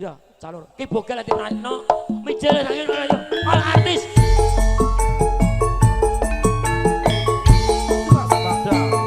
Ya, calon. Ki bokel ati naikno. Mijil saking ayo. Artis. Malam minggu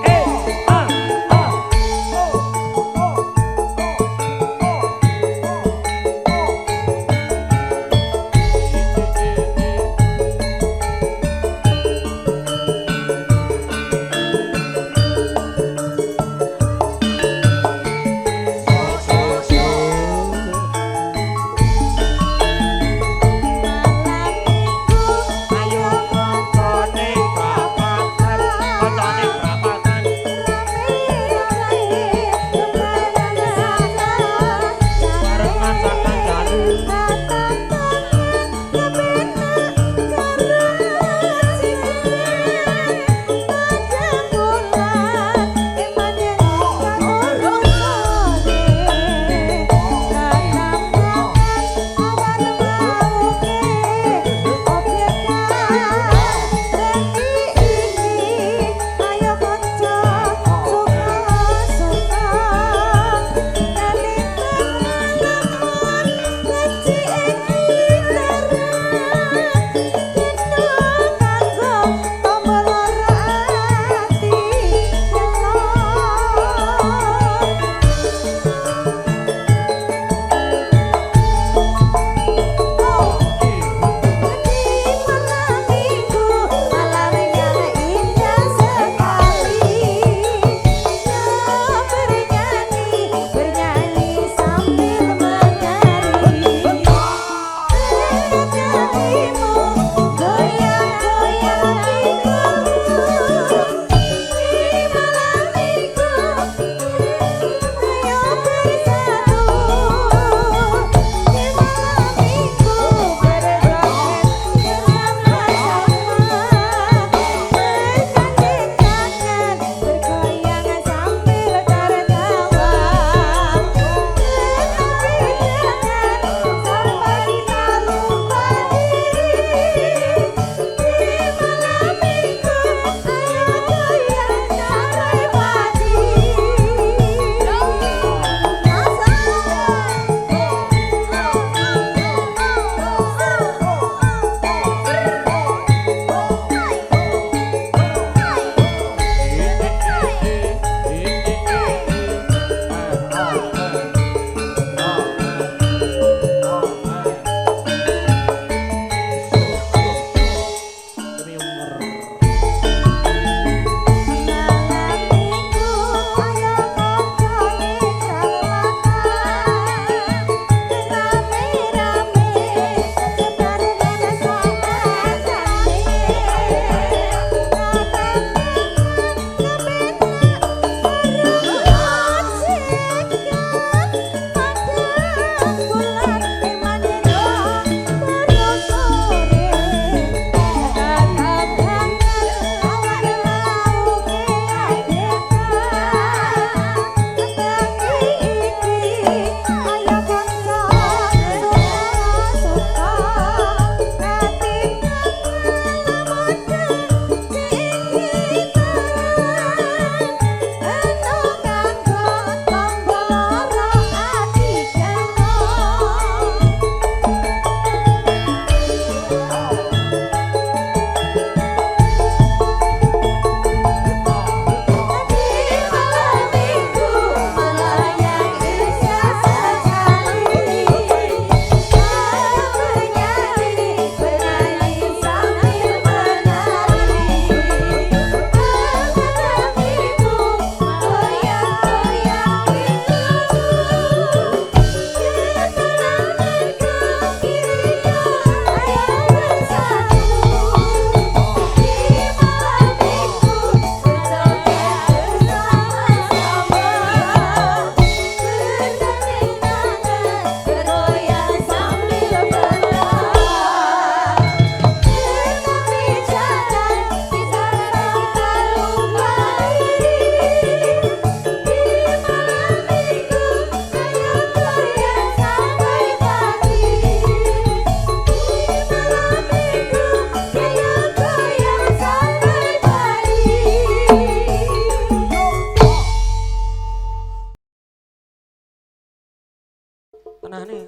tenane.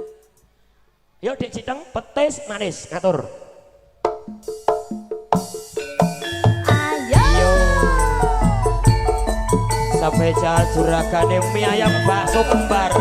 Yo Dik Citeng petis manis ngatur. Ayo. Spesial juragane mie ayam bakso kembar.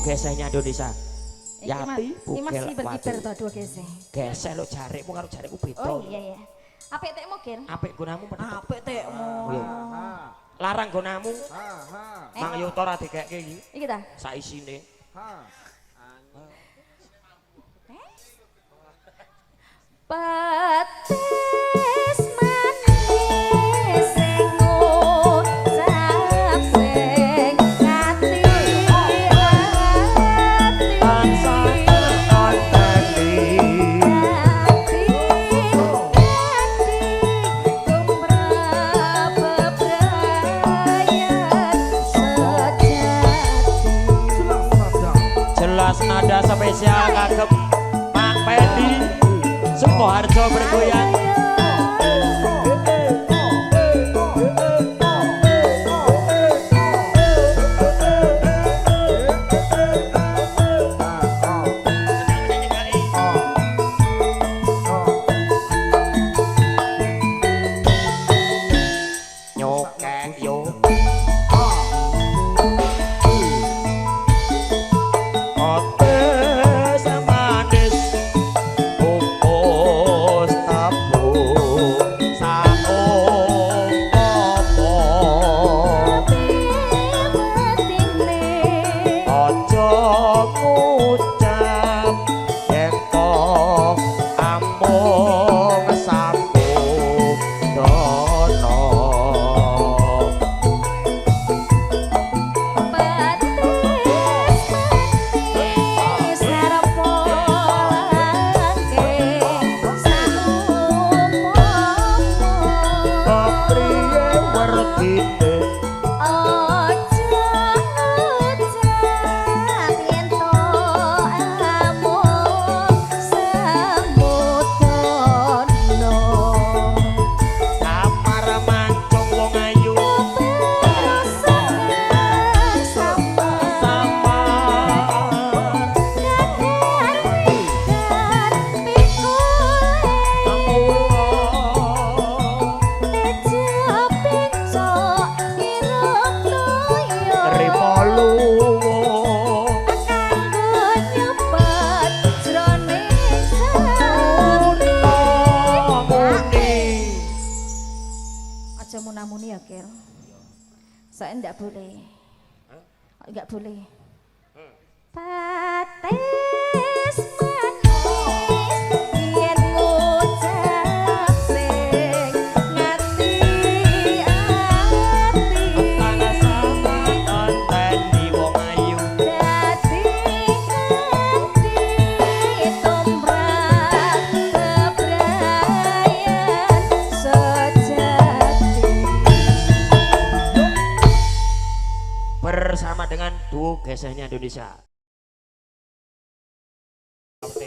Gesehnya Indonesia. Yati bukel masih berkibar to dua geseh. Geseh lo jarekmu karo jarekku beda. Oh iya ya. Apik tekmu, Gil? Apik gonamu meneh. Apik tekmu. Larang gonamu. Mang Yuto ra dikeke iki. Iki ta? Saisine. Petis manis sing ngucap sing ngati jelas nada spesial kagem Pak Pedi Sukoharjo bergoyang. Nyokek yo Munamuni ya, Kel. Saya enggak boleh. Enggak boleh. Pates manis yen ngucap sing ngati ati. Panas sama konten di dengan duo gesehnya Indonesia.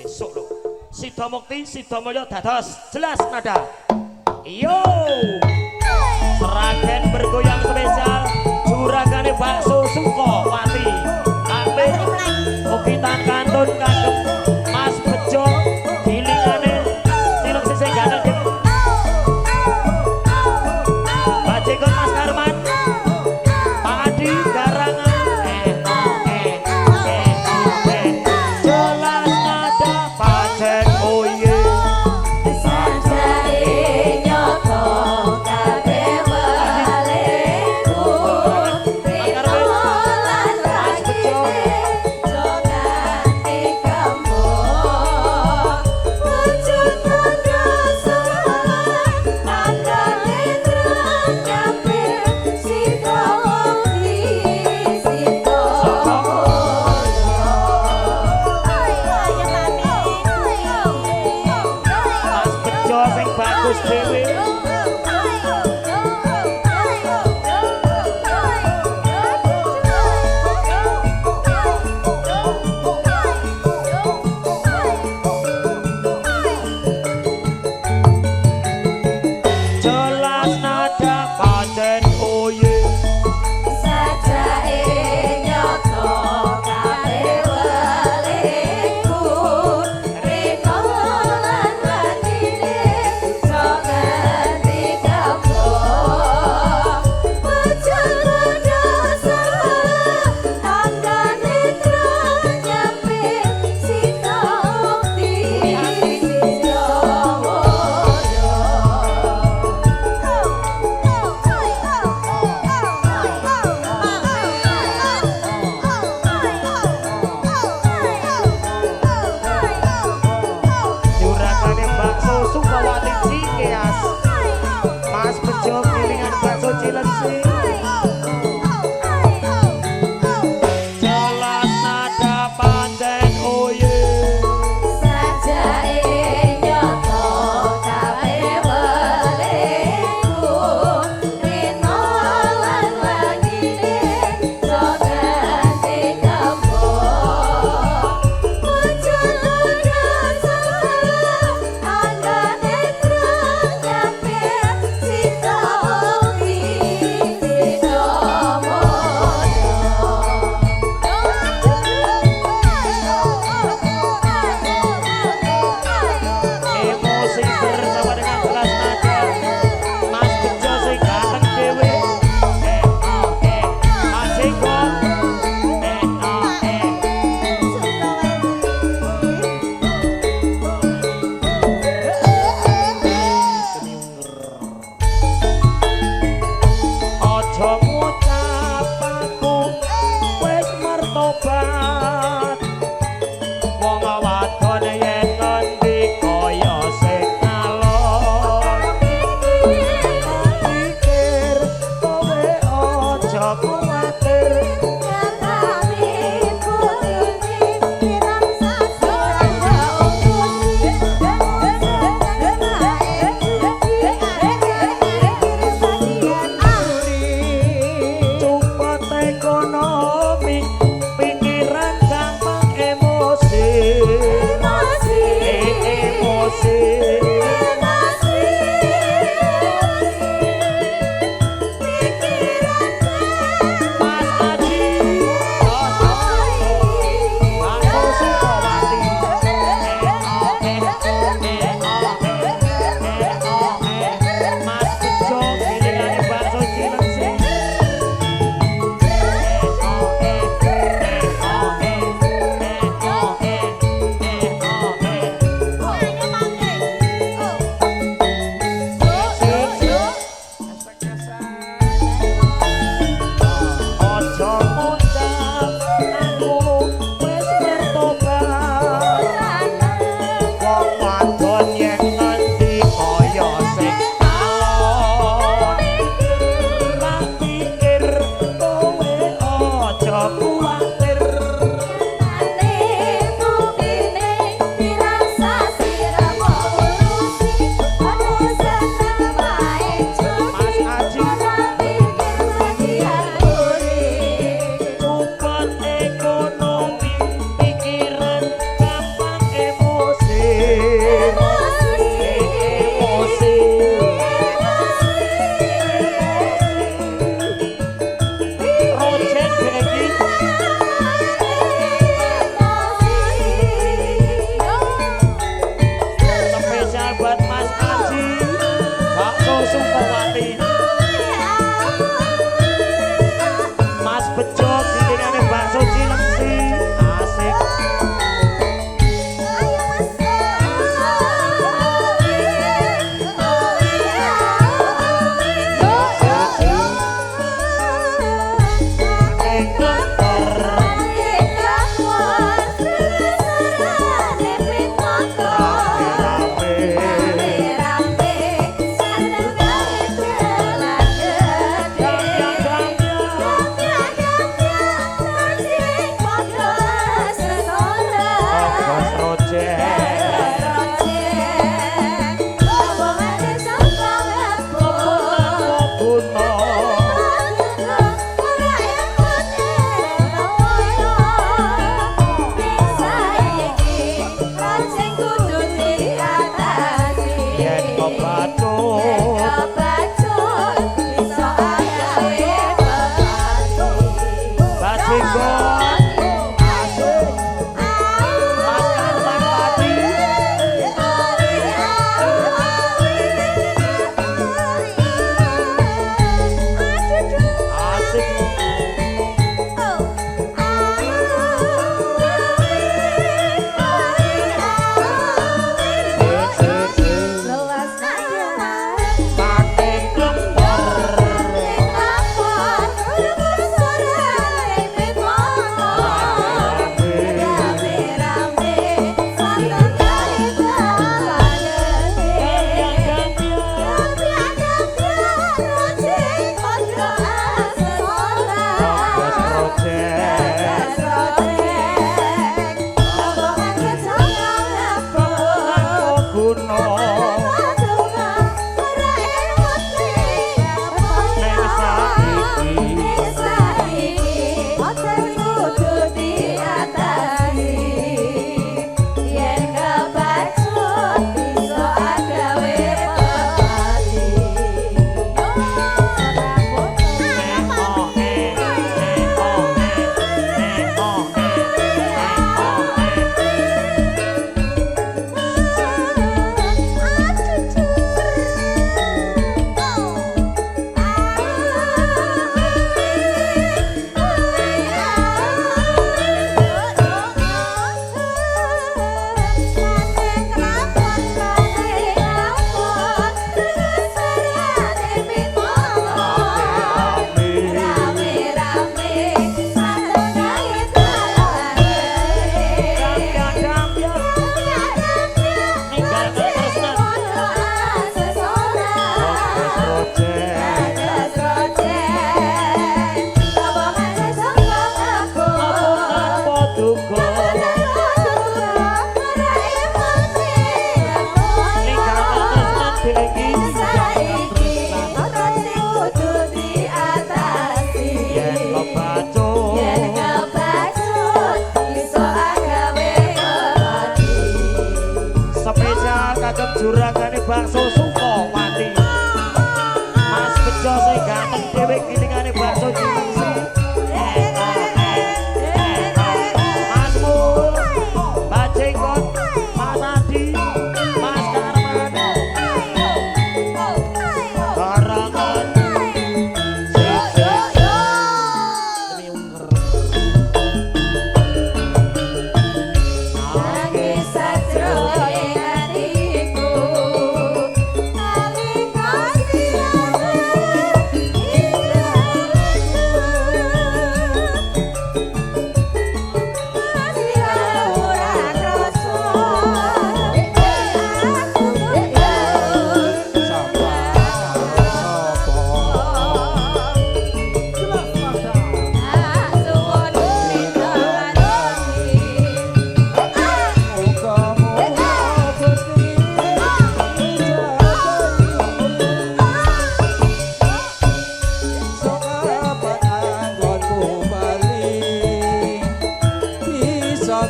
Solo Sido Mukti Sido Mulyo dados jelas nada. Yo Seragen bergoyang spesial juragane bakso Sukowati Amin Ukitan kantun kagem Mas Bejo gilingane cilok sisih gandeng dhewe Bajekon Mas Karman Pak Adi garangan jelas nada pancen oye bagus dewe jelas nada pancen oye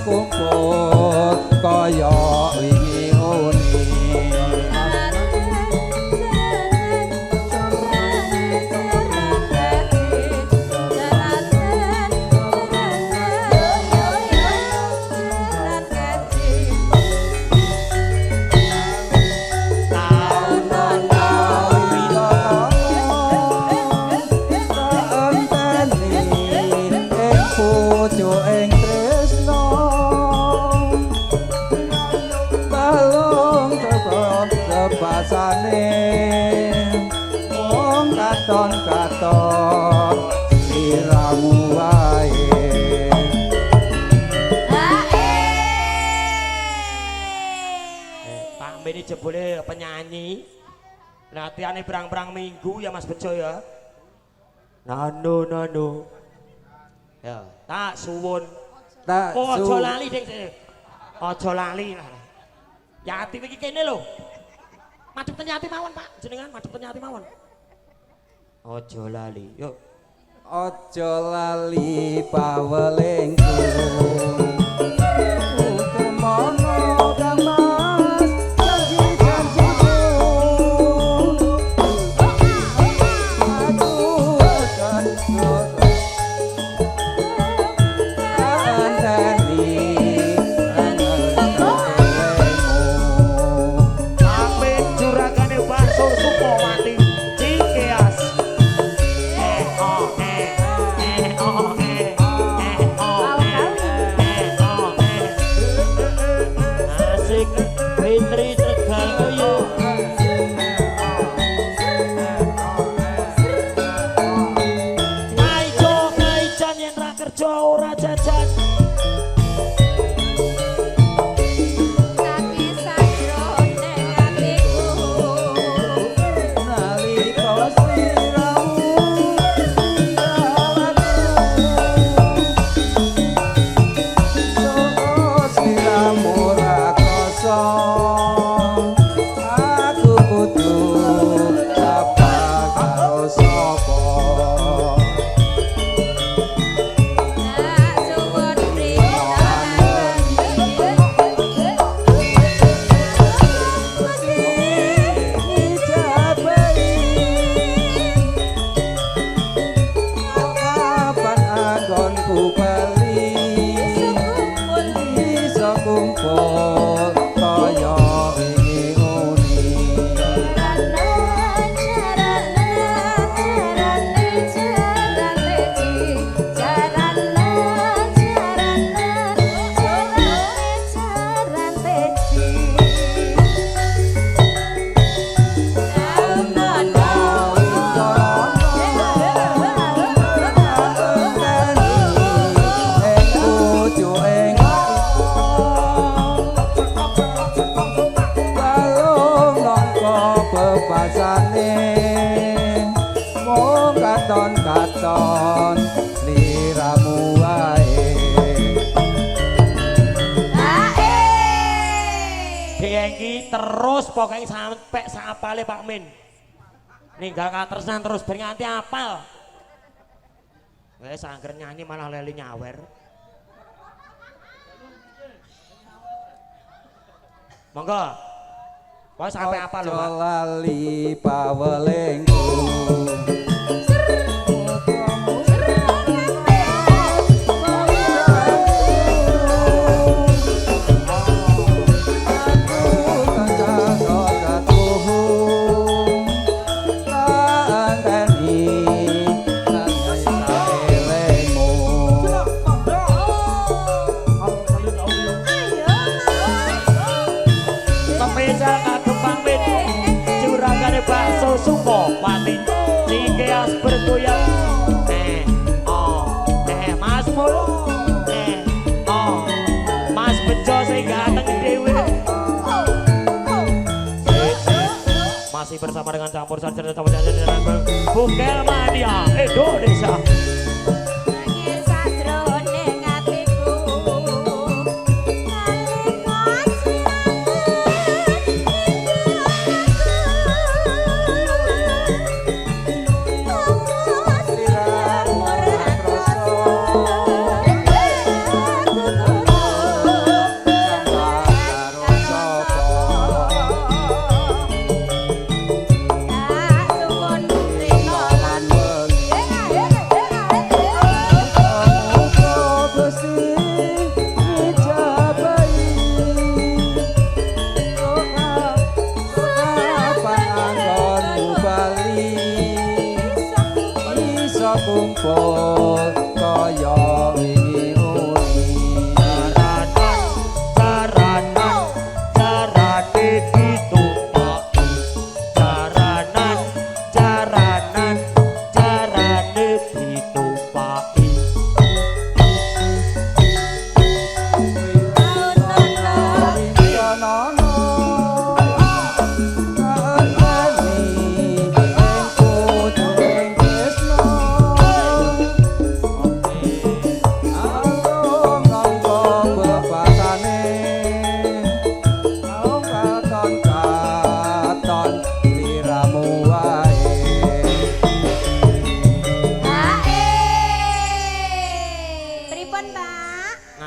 kumpul kaya wingi uni katon sliramu wae Pak Min ini jebule penyanyi latihannya berang-berang minggu ya Mas Bejo ya nano ya tak suwun tak ojo lali ding ojo lali lah yatim iki kene lho madhep tenyati mawon Pak jenengan madhep tenyati mawon ojo lali yuk ojo lali pawelengku utemono kang mas janji-janjiku aduh kan katon sliramu wae Diengki terus pokoknya sampai sapale Pak Min ninggal katresnan terus ben nganti apal wes angger nyanyi malah leli nyawer monggo kok sampai apal lho Pak lali pawelengku Suko pati Cikeas bergoyang Mas Mul Mas Bejo sing ganteng dhewe masih bersama dengan campur sarjana Bukel Mania Indonesia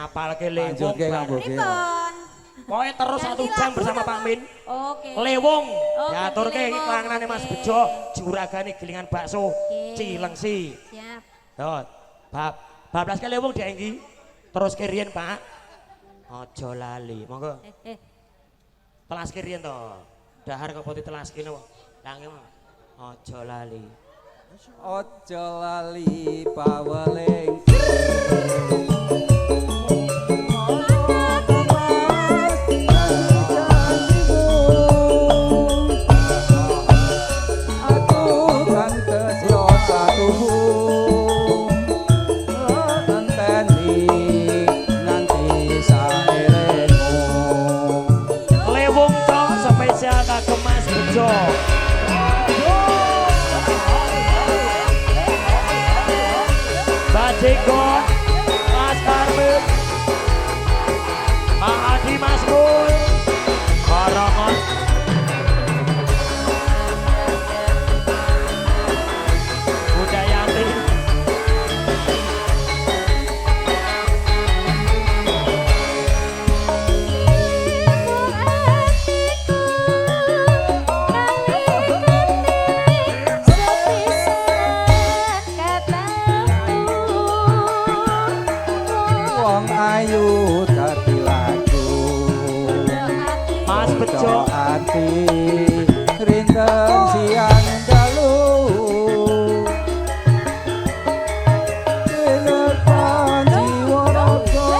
ngapalke lewung. Lanjutke Kang Boge. Pripun? Pokoknya terus Ganti 1 jam lagu bersama napa? Pak Min. Oke. Lewung, Oh, diaturke ganti iki lewung. kelanganane Mas Oke. Bejo, juragane gilingan bakso, Oke. Cilengsi. Siap. Yo, bablaske lewung dek iki. Terus kirian Pak. Aja lali, monggo. Telas kirian to. Dahar kok putih telas kene kok. Lange mong. Aja lali. Aja lali paweling aku kan tesyo satuhu ngenteni nganti saeremu Lewung cok spesial kagem Mas Bejo. Bajiko, Mas Karmit, Pak Adi Mas Mul, Barangan, Budayati, wong ayu dadi lagu Mas Bejo, Bejo ati rinten siang dalu Tinepan jiwa raga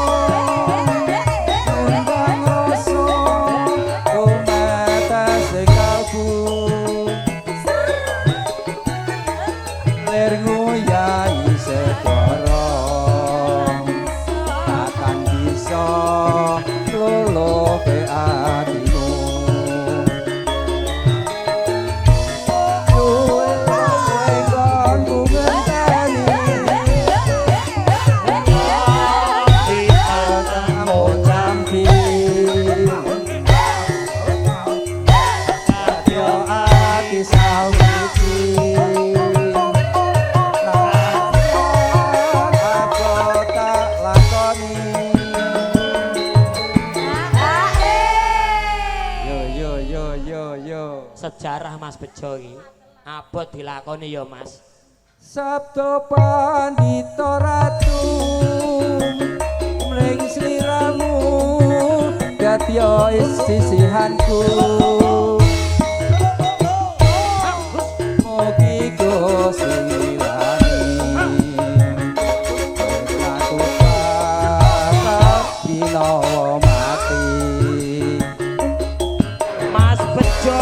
Undang rasa Tumetes ing kalbu Lir nguyai segara Takkan bisa luluhe atimu Suwe kon ku ngenteni Kamu jampi Yo ati sawiji Apa tak lakoni Yo sejarah Mas Bejo iki. Abot dilakoni ya Mas. Sabdo pandita ratu mring sliramu datya sisihanku mugi Gusti lani aku bakal dinawa mati Mas Bejo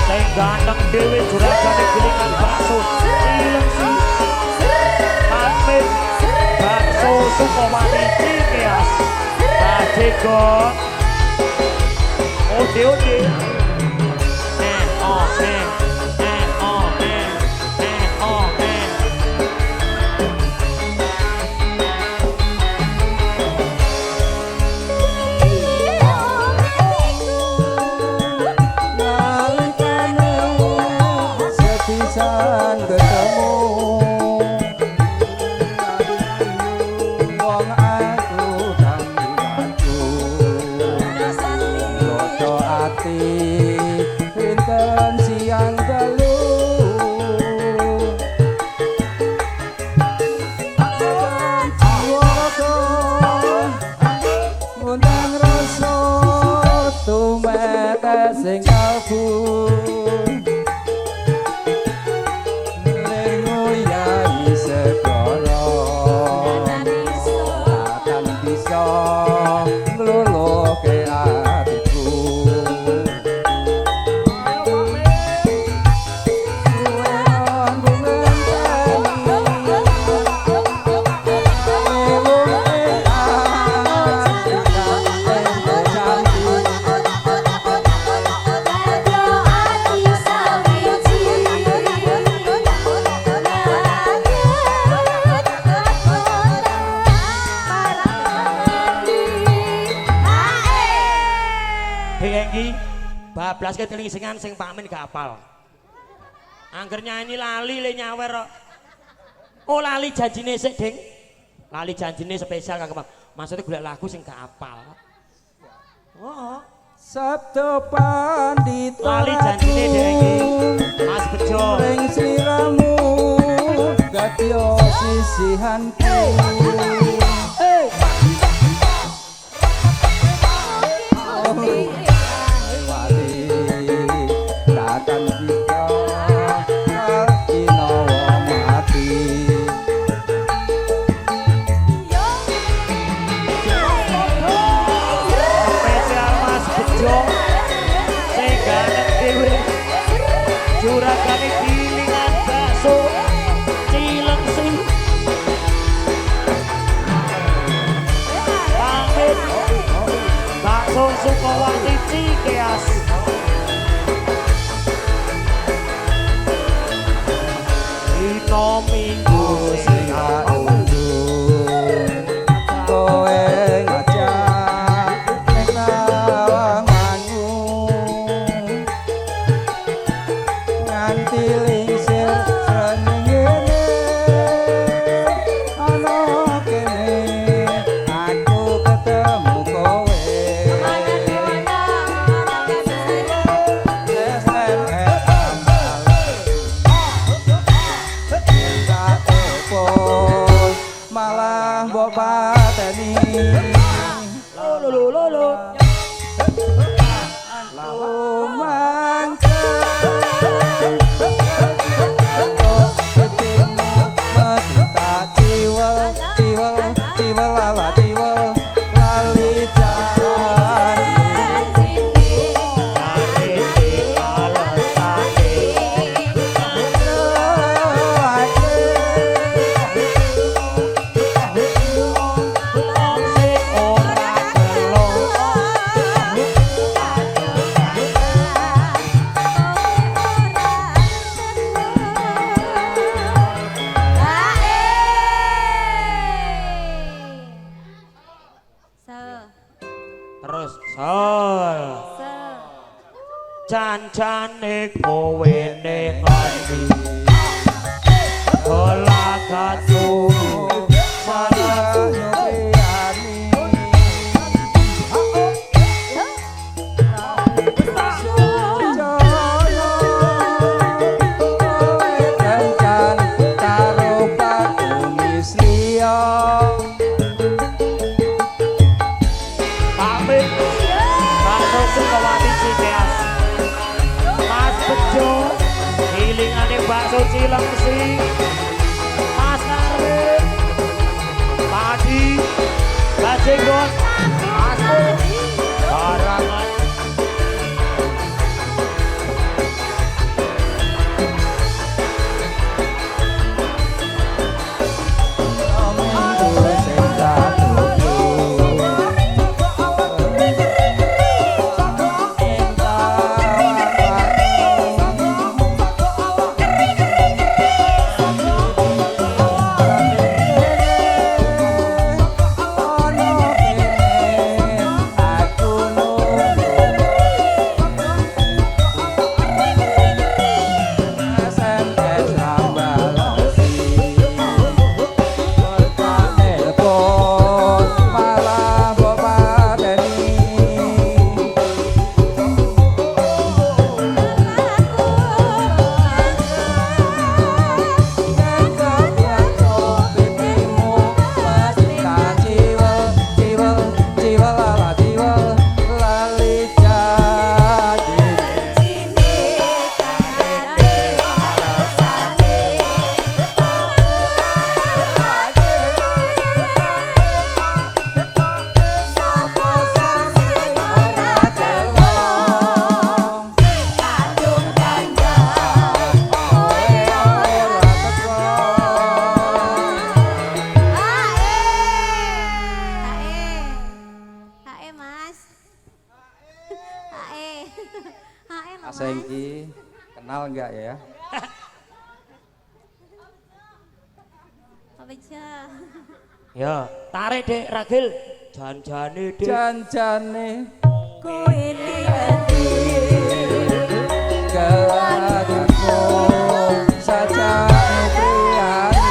sing ganteng dhewe juragane gilingan bakso Cilengsi Pamit bakso Sukowati Cikeas Bajiko Ode oh nalikane sepisan ketemu wong aku kang aku dodo ati pinten siang dalu undang rasa tumetes sing kalbu Nguyai segara takkan bisa ngluluhke atiku Suweon ku Hengki bablas ke telinsingan sing Pak Min gak apal. Angger nyanyi lali le nyawer kok. Oh lali janjine sik, Ding. Lali janjine spesial kangge maksudnya golek lagu sing gak apal. Oh. Sabda pandita Lali janjine dhek iki. Mas Bejo. ring sliramu gadya sisihanku. Takkan bisa kinawa mati. Spesial Mas Bejo. Sing ganek dhewe. Juragane gilingan bakso Cilengsi. Pamit. Bakso Sukawati Cikeas. Dino Minggu sing undur kowe ngajak ning lawanganmu nganti lingsir senengene ana kene aku ketemu kowe malah mbok pateni lolo terus sol cancane kowe ning ati ola katu malah nyopeyani kencan karo pakumis liya pamit bakso Sukawati Cikeas Mas Bejo hilingane bakso Cilengsi Mas Karwin Padi Bajenggot Mas barangan Sengki kenal enggak ya? Pak Bejo. ya tarik dek Ragil janjane dek Janjane Kowe ngerti kelakuanmu saja nutriani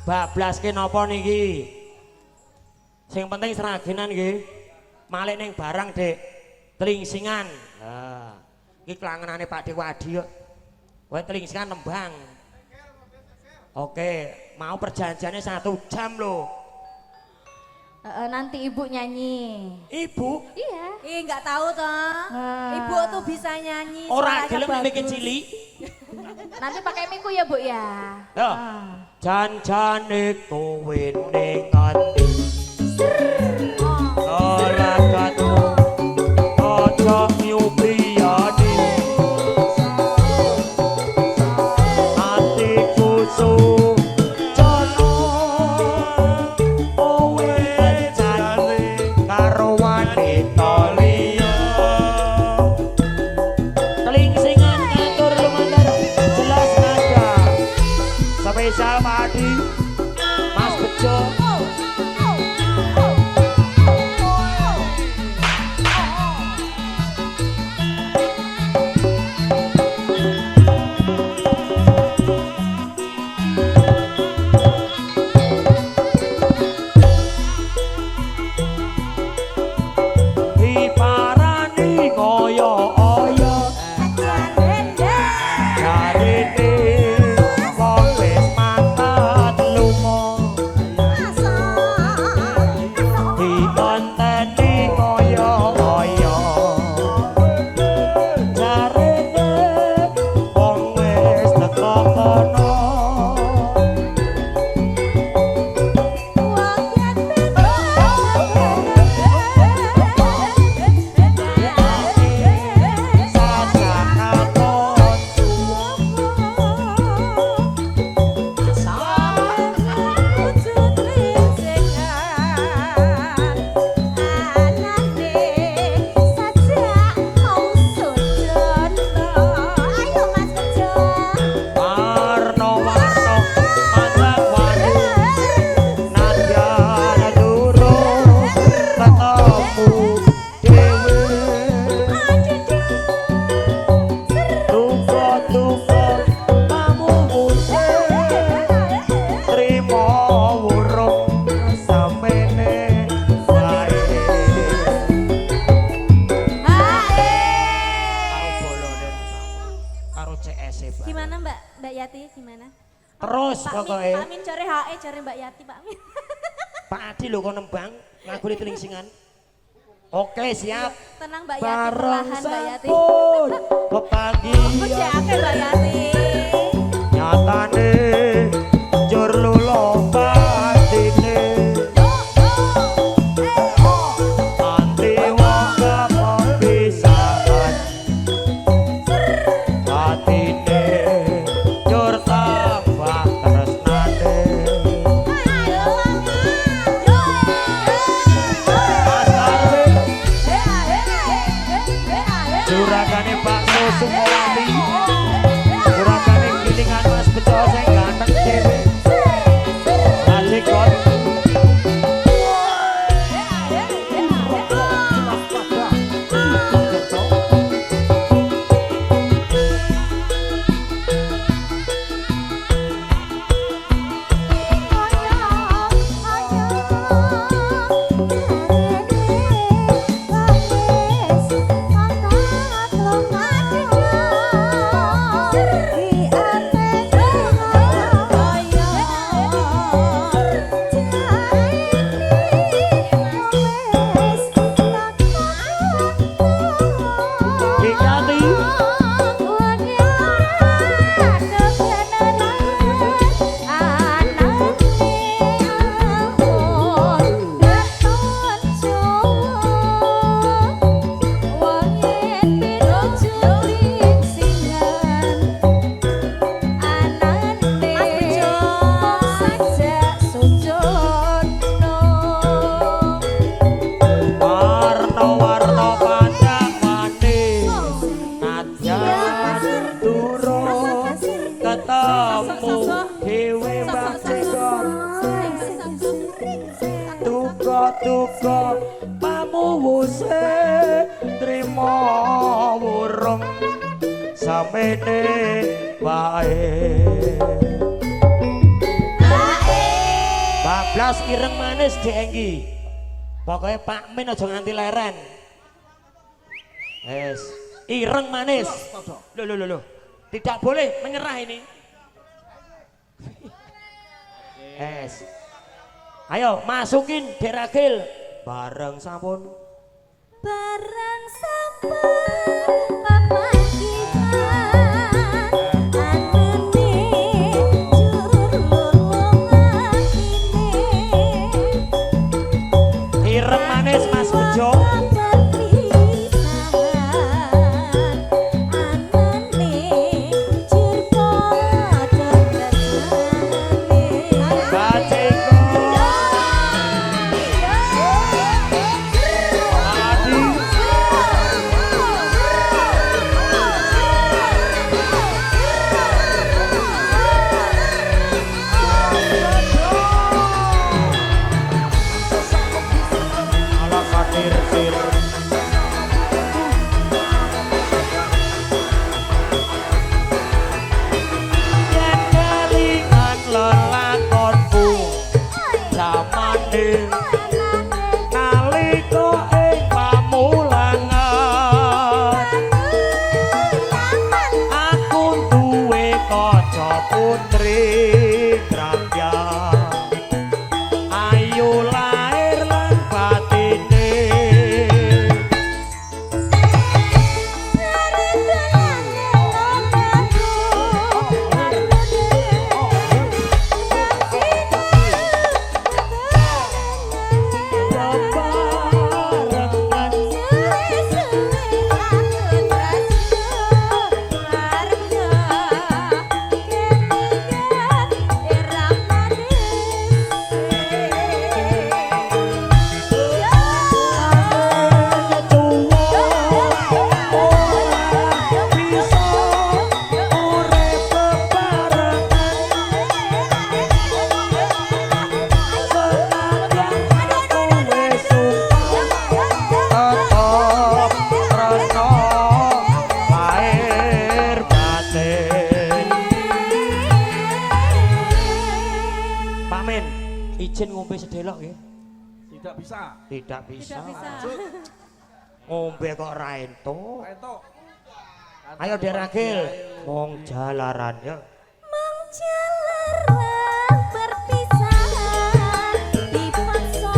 bablaske napa niki? Sing penting seragenan nggih. Malik ning barang, Dik. Telingsingan. Lah, iki klangenane Pak Dewadi kok. Kowe telingsingan nembang. Oke, mau perjanjiannya 1 jam loh. Nanti ibu nyanyi. Ibu? Iya. Nggak tahu toh. Ibu tuh bisa nyanyi. Ora suaranya gelem bagus. mikir cilik. Nanti pakai miku ya bu ya. Loh, jan-jane kowe ning ati. Ora katu, aja nyubriyani. Atiku sujono, kowe jane karo wanita liya. Telingsingan ngatur lumantar, jelas nada. Spesial Pak Adi, Mas Bejo. Diparani kaya aya jarine wong wis mangkat lunga dikonteni kaya aya jarine wong wis teko kono. Warna-warna manjak-wangi nadyan durung ketemu dhewe. Duka-duka pamungkuse trimo wurung samene wae. Karo bolone karo CS-e, Pak. Gimana Mbak Yati? Gimana? Terus Pak pokoknya Min cari HE cari Mbak Yati Pak Min. Pak Adi lho kok nembang lagu di telingsingan. Oke, siap. Tenang Mbak Yati, Bareng perlahan Mbak Yati. sampun pepanggian Kerjaake Mbak Yati. nyatane njur lula batine anti wong kepisaan batine njur tambah tresnane. Mas Arwin juragane Pak Sumawati, juragane gilingan Mas Bejo sing ganteng dhewe. Ajikot Dikati warna-warna panjang-wangi nadyan durung ketemu dhewe Mbak Jekon. Duka-duka pamuwuse trimo wurung samene wae. Blas ireng manis dienggi. Pokoknya Pak Min aja nganti leren. Yes. Ireng manis. Loh. Tidak boleh menyerah ini. Yes. Ayo masukin Deragil bareng sampun. Barang sampun pamanggitan anune jur lolongan ini Ireng manis Mas Bejo. Izin ngombe sedelok nggih. Tidak bisa. Tidak bisa. Tidak bisa. Ngombe kok ra entuk. Entuk. Ayo Deragil, wong jalaran ya. Mong jalaran berpisahan dipaksa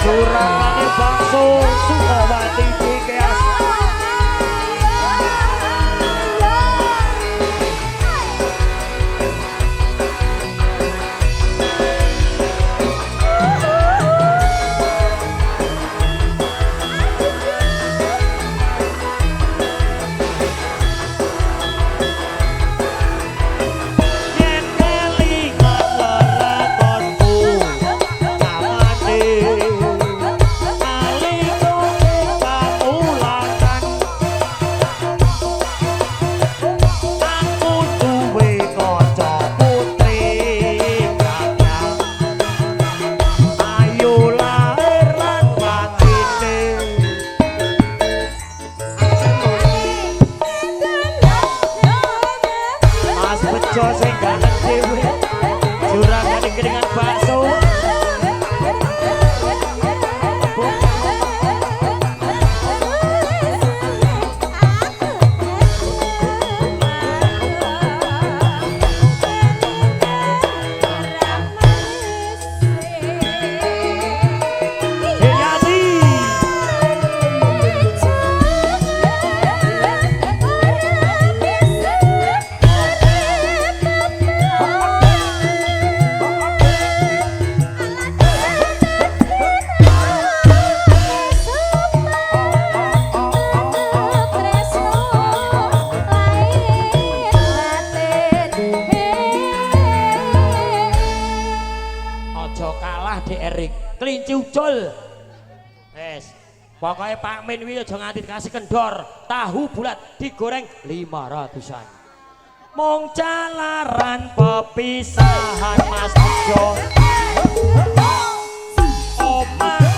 Kurangane bakso Sukawati Cikeas. Yen kelingan lelakonku amane Bejo sing galet dhewe jurangane keringan bakso. Kelinci ucul. Wes. Pokoknya Pak Min wi aja nganti dikasih kendor. Tahu bulat digoreng 500-an. Mung jalaran pepisahan Mas Bejo.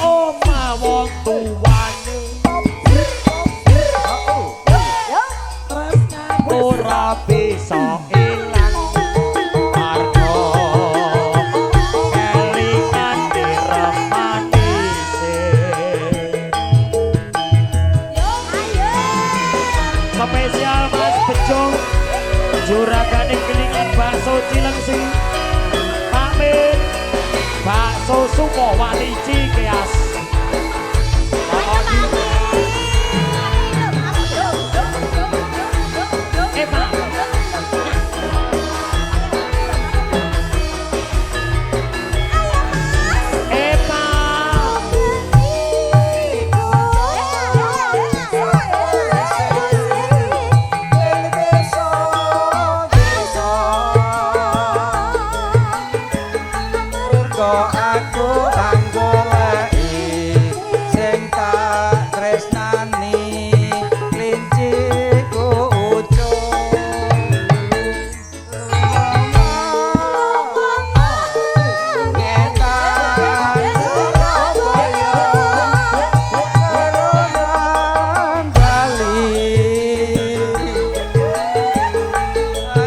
Oma wong tuwane. Ora bisa ilang. Arno kelingan diremanisih. Spesial Mas Bejo juragane kelingan bakso Cilengsi. Pak Min bakso Sumo Wali Cikeas. Pak aku anggoleki sing tak tresnani klinciku ucul ngetan bali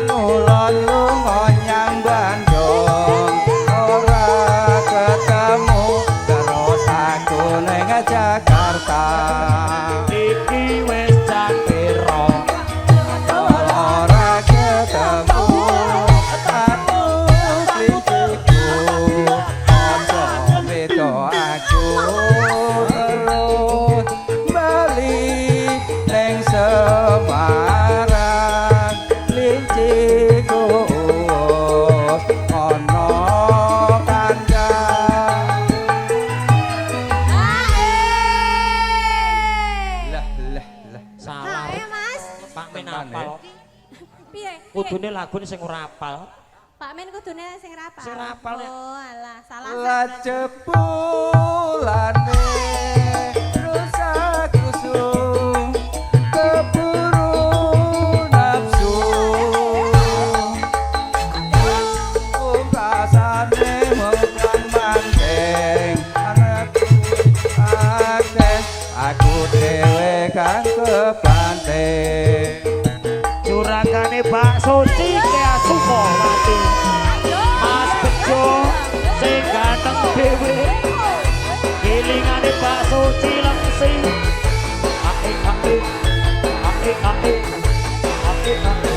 ngulon lunga nyang Bandung Jakarta iki wis jam piro ora ketemu aku klinciku kanca beda aku terus bali ning Semarang klinciku ana kudune lagune sing ora apal. Pak Men kudune sing rapal. Sing rapal ya. Oh, alah, salah. Lajepulane rusak kusung keburu nafsu pungkasane mengkang manteng anakku akeh aku dhewe kang kebanting juragane bakso Cikeas Sumo Wati. Mas Bejo sing ganteng dhewe kelingane bakso Cilengsi. Ae ae ae ae ae ae.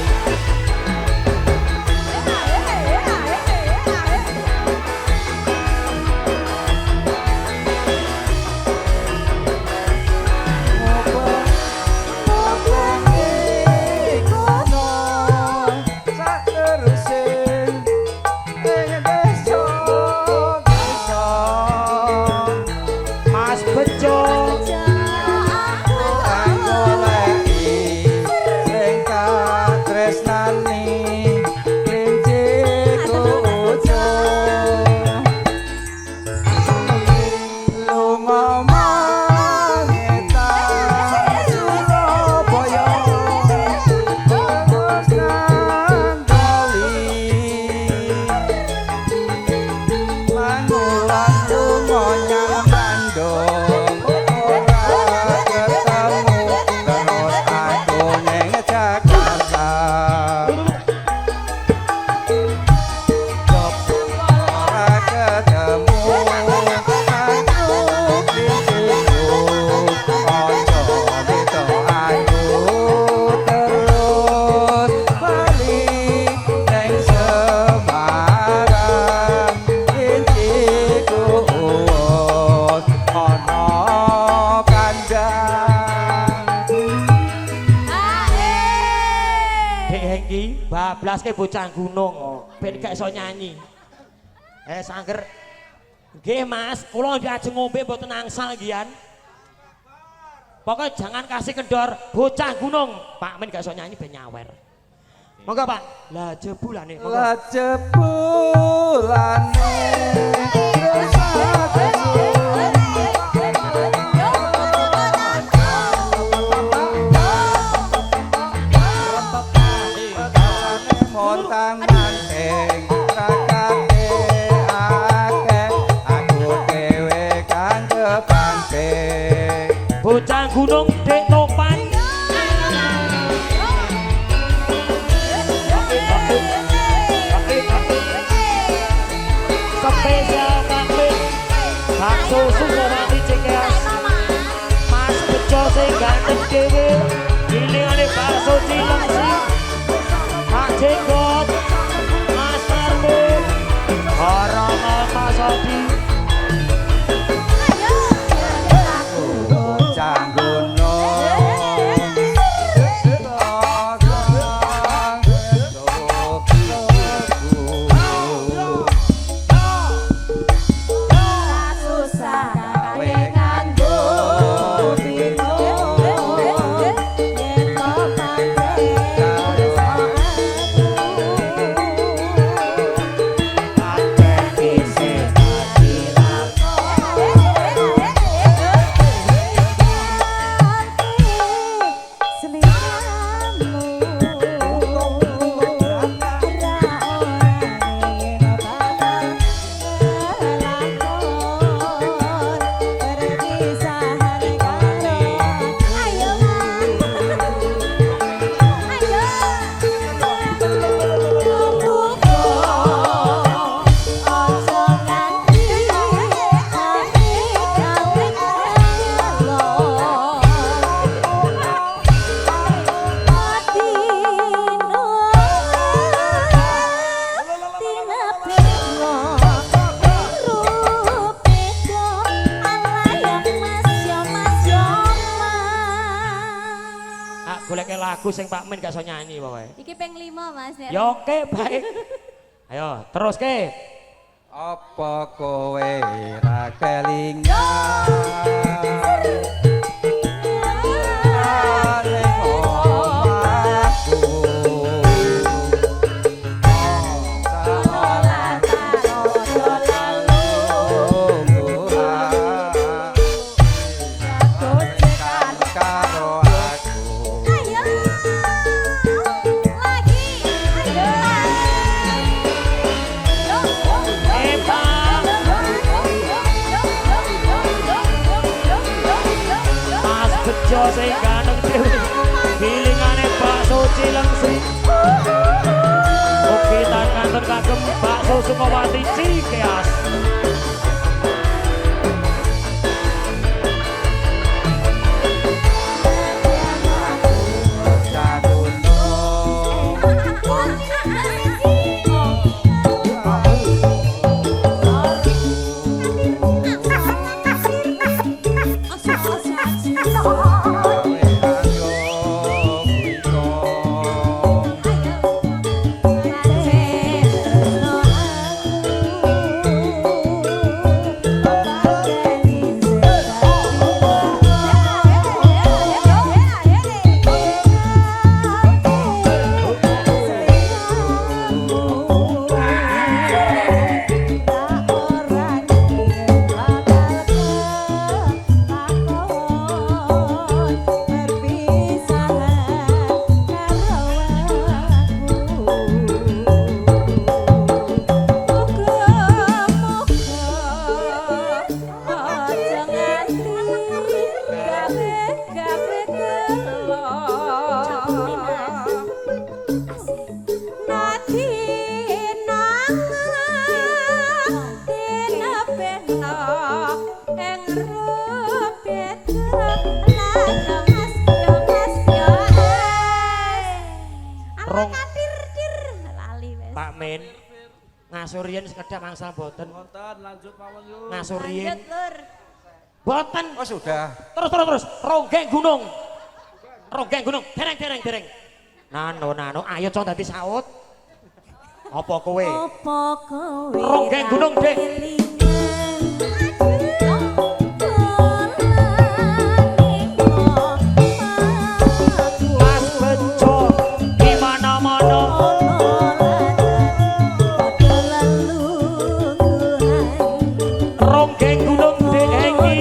Bablaske bocah gunung ben gak iso nyanyi. Sangger. Nggih Mas, kula njajeng ngombe mboten angsal nggih. Pokoknya jangan kasih kendor bocah gunung. Pak Men gak iso nyanyi ben nyawer. Monggo Pak. Lah jebulane monggo. Lah jebulane montang manting rakate akeh aku dhewe kang kepanting bocah gunung dek topan spesial kambing bakso Sukawati Cikeas Mas Bejo sing ganteng dhewe pilihane bakso Cilengsi Pak Jenggot Mas Armin Harangan Mas Adi Canggono goleke lagu sing Pak Min gak iso nyanyi pokoke. Iki ping 5 Mas. Ya oke baik. Ayo terus ke. apa kowe ra kelingan Bejo sing ganteng dhewe pilingane bakso Cilengsi oke tan kantor kagem bakso Sukawati Cikeas Pak Min ngasurien sekedap angsal boten. Boten lanjut mawon yuk. Ngasurien. Lanjut, Lur. Boten. Oh sudah. Terus. Ronggeng gunung. Dereng. Nano, ayo cong dadi saut. Apa kowe? Ronggeng gunung, Dek. Mas Bejo di mana-mana. Ronggeng gunung dengi.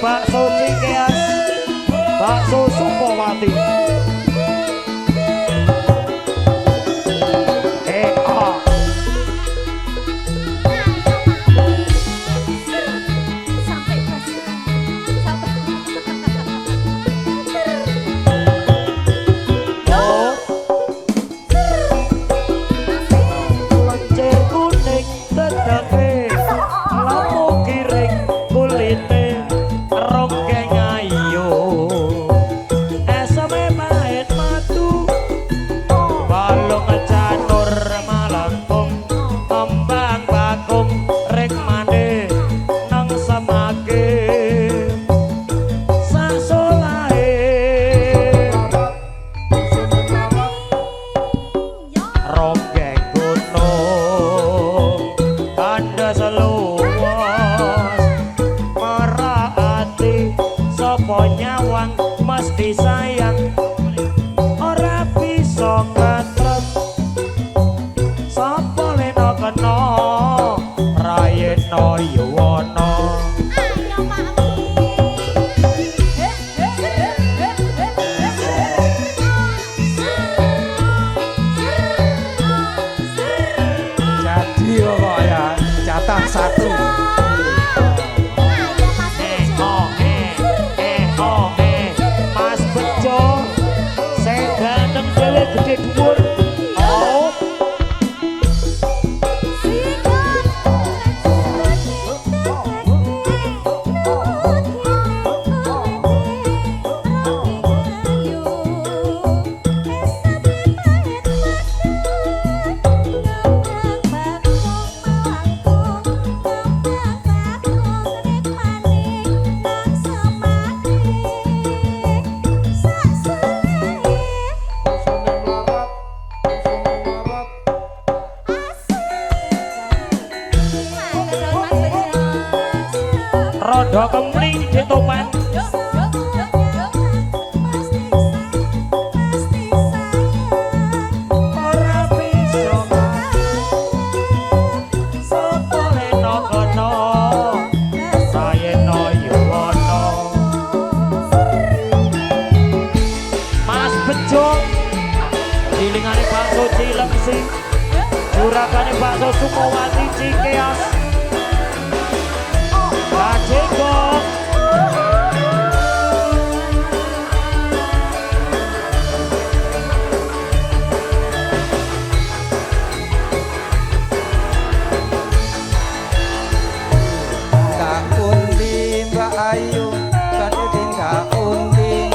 bakso Cikeas, bakso Sukowati. Rodo kempling di topan. Ora bisa sapa leno kono sayeno yuwono. Mas Bejo dilingane bakso Cilengsi, juragane bakso Sukowati Cikeas. Ceko Kak undi Mbak Ayu tadi tinggal undi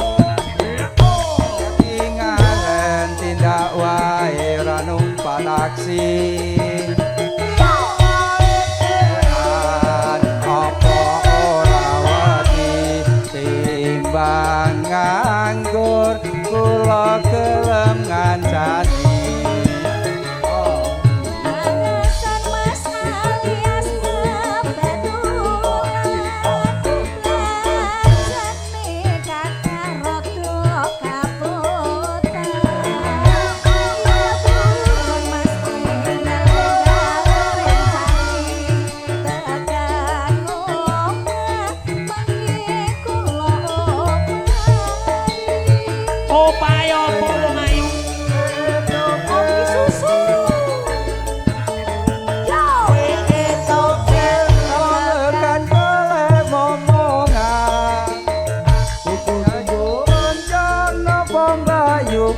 tinggalan tindak wae ra numpak taksi. Nganggur kula gelem ngancani Alasan Mas alias kebetulan jane kata rodo kaputan Mas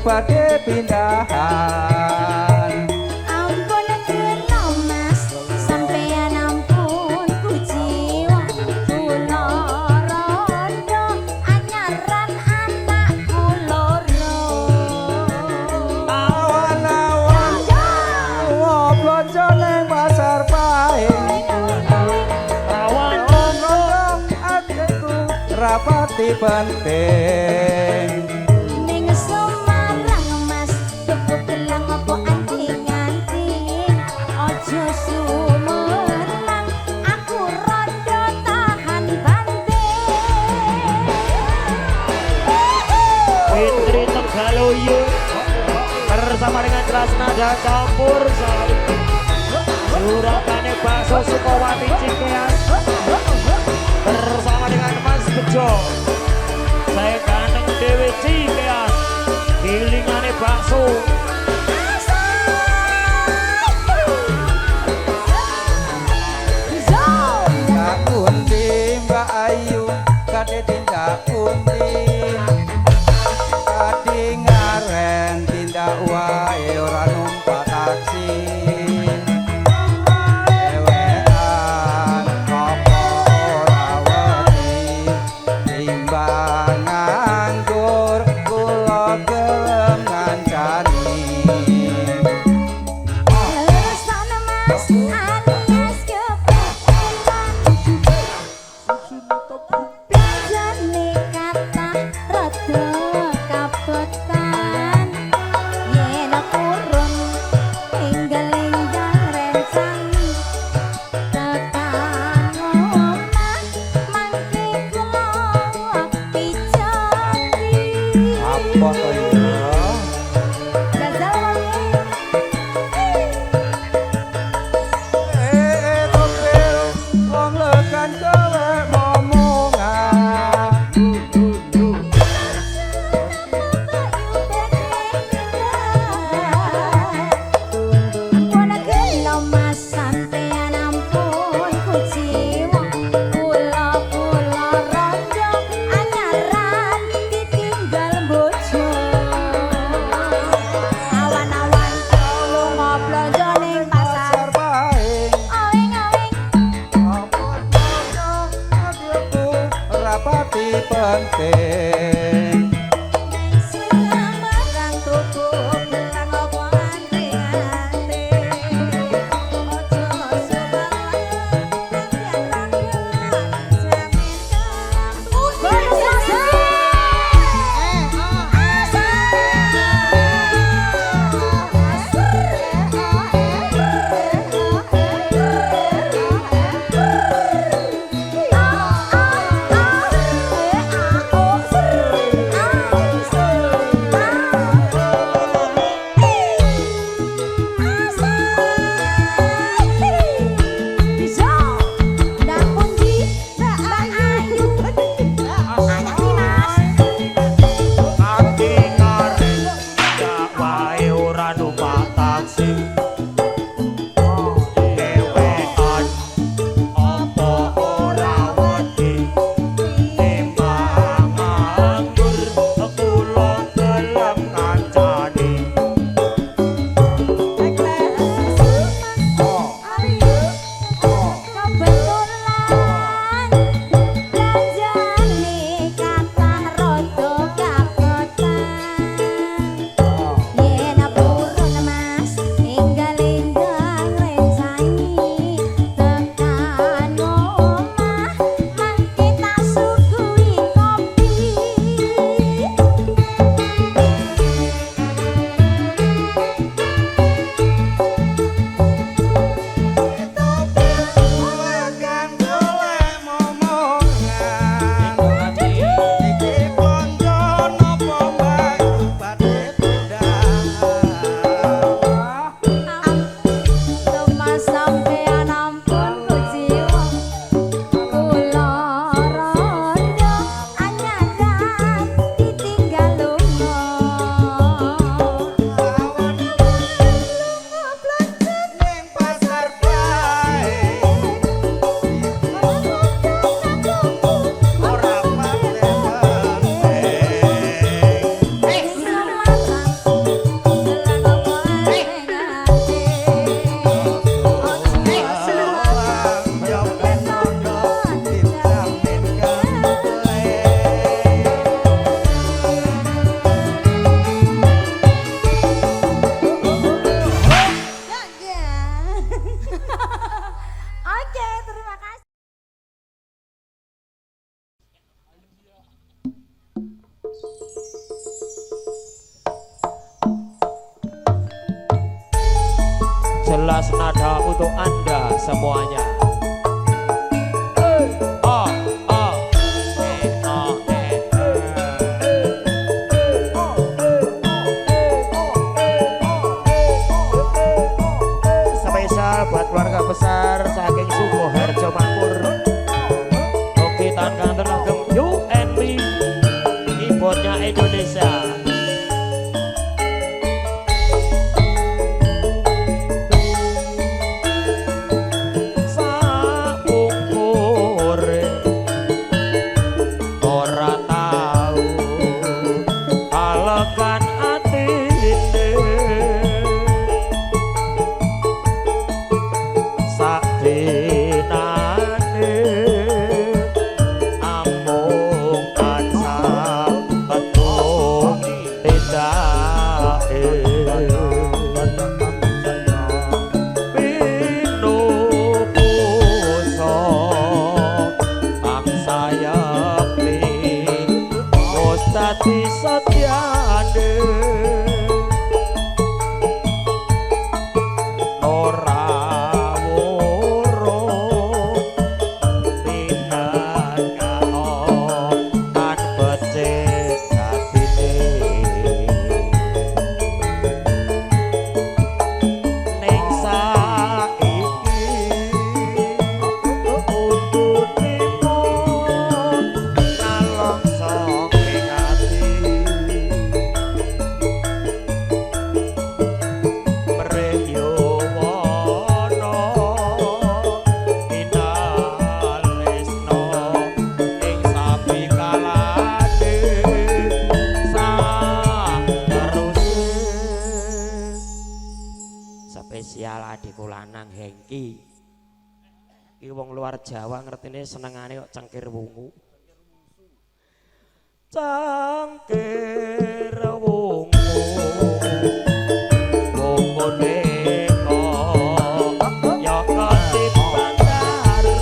badhe pindahan. Ampun kena Mas, sampeyan ampun kujiwa. Kula rondo anyaran anakku loro. Awan-awan blonjo ning pasar Pahing. Awan-awan adekku rapati penting. Bersama dengan Krasnada Campur Sari Suratane bakso Sukowati Cikeas bersama dengan Mas Bejo tindak pundi kadingaren tindak wae ora numpak taksi ewean apa ora wedi timbang nganggur kula gelem ngancani Sana mas alias Jane kata rada kabotan yen kurun enggal-enggal rencang tekan omah mangke kula pijati apa to ya gazal topel wong lekan kowe momongan pasar paing apa adilku rapati penting Jelas nada untuk Anda semuanya. Spesial buat keluarga besar saking Sukoharjo Makmur. Oke, tangan tenagem UNB keyboardnya Indonesia. dadi satyane ora woro pinakano kan becik atine ning saiki spesial adikku lanang Hengki iki wong luar Jawa ngertine senengane kok cengkir wungu cengkir wungu wungu neko ya ketipan daru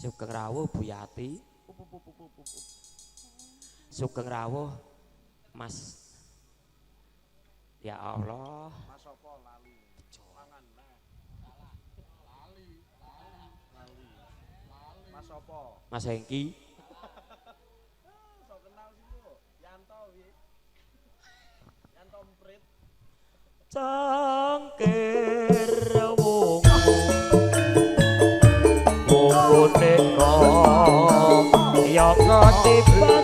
Sugeng rawuh Bu Yati. Sugeng rawuh Mas. Ya Allah. Mas apa lali? Pangan lali. Mas apa? Mas Hengki. Sok kenal sih Bu. Yanto wi. Yanto Mprit. Cangkir wungu. Neko ya ketipan